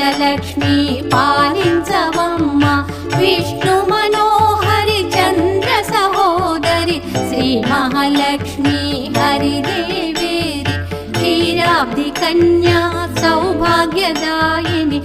అష్టలక్ష్మి పాలించవమ్మ విష్ణు మనోహరి చంద్ర సహోదరి శ్రీ మహాలక్ష్మి హరిదేవేరి క్షీరాబ్ది కన్యా సౌభాగ్యదాయిని